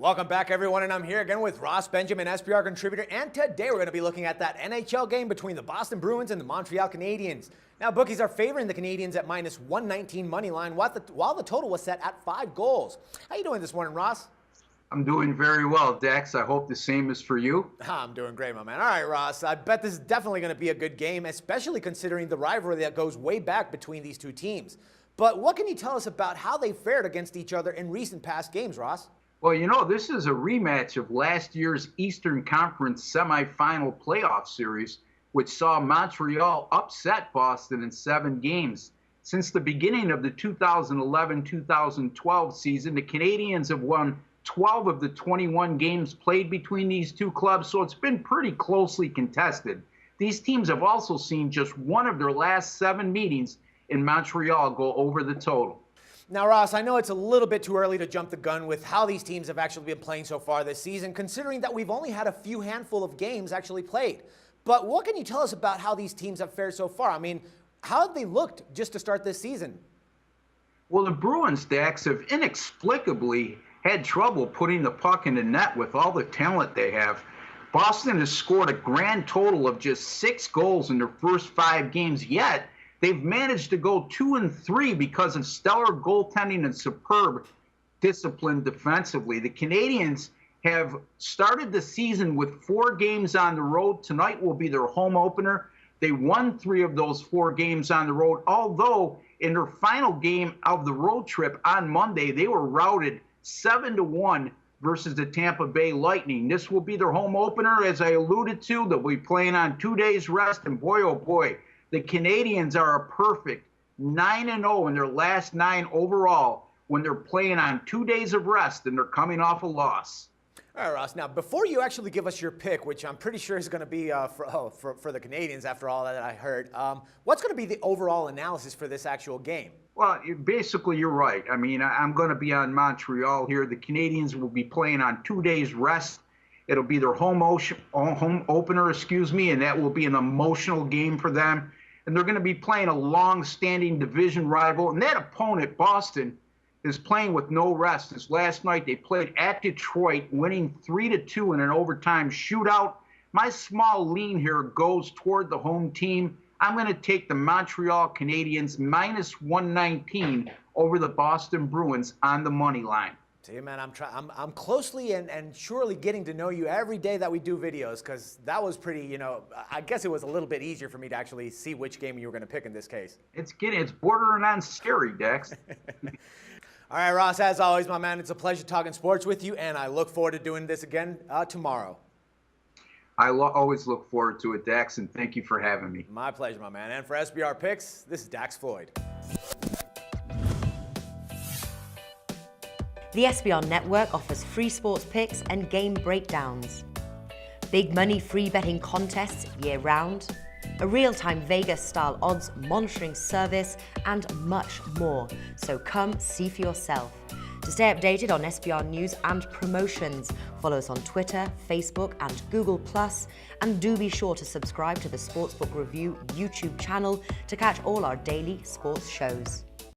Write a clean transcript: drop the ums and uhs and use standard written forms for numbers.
Welcome back, everyone, and I'm here again with Ross Benjamin, SBR contributor, and today we're going to be looking at that NHL game between the Boston Bruins and the Montreal Canadiens. Now, bookies are favoring the Canadiens at minus 119 money line, while the total was set at 5 goals. How you doing this morning, Ross? I'm doing very well, Dax. I hope the same is for you. I'm doing great, my man. All right, Ross, I bet this is definitely going to be a good game, especially considering the rivalry that goes way back between these two teams. But what can you tell us about how they fared against each other in recent past games, Ross? Well, you know, this is a rematch of last year's Eastern Conference semifinal playoff series, which saw Montreal upset Boston in 7 games. Since the beginning of the 2011-2012 season, the Canadiens have won 12 of the 21 games played between these two clubs, so it's been pretty closely contested. These teams have also seen just one of their last 7 meetings in Montreal go over the total. Now, Ross, I know it's a little bit too early to jump the gun with how these teams have actually been playing so far this season, considering that we've only had a few handful of games actually played. But what can you tell us about how these teams have fared so far? I mean, how have they looked just to start this season? Well, the Bruins, Dax, have inexplicably had trouble putting the puck in the net with all the talent they have. Boston has scored a grand total of just 6 goals in their first 5 games, yet they've managed to go 2-3 because of stellar goaltending and superb discipline defensively. The Canadiens have started the season with 4 games on the road. Tonight will be their home opener. They won 3 of those 4 games on the road, although in their final game of the road trip on Monday, they were routed 7-1 versus the Tampa Bay Lightning. This will be their home opener, as I alluded to. They'll be playing on 2 days rest, and boy, oh boy, the Canadiens are a perfect 9-0 in their last 9 overall when they're playing on 2 days of rest and they're coming off a loss. All right, Ross. Now, before you actually give us your pick, which I'm pretty sure is going to be for the Canadiens after all that I heard, what's going to be the overall analysis for this actual game? Well, basically, you're right. I mean, I'm going to be on Montreal here. The Canadiens will be playing on 2 days rest. It'll be their home opener, and that will be an emotional game for them. And they're going to be playing a long-standing division rival. And that opponent, Boston, is playing with no rest. This last night, they played at Detroit, winning 3-2 in an overtime shootout. My small lean here goes toward the home team. I'm going to take the Montreal Canadiens minus 119 over the Boston Bruins on the money line. See, man, I'm closely and surely getting to know you every day that we do videos, because that was pretty, I guess it was a little bit easier for me to actually see which game you were going to pick in this case. It's bordering on scary, Dex. All right, Ross, as always, my man, it's a pleasure talking sports with you, and I look forward to doing this again tomorrow. I always look forward to it, Dax, and thank you for having me. My pleasure, my man. And for SBR Picks, this is Dax Floyd. The SBR Network offers free sports picks and game breakdowns, big money free betting contests year-round, a real-time Vegas-style odds monitoring service, and much more. So come see for yourself. To stay updated on SBR news and promotions, follow us on Twitter, Facebook, and Google+, and do be sure to subscribe to the Sportsbook Review YouTube channel to catch all our daily sports shows.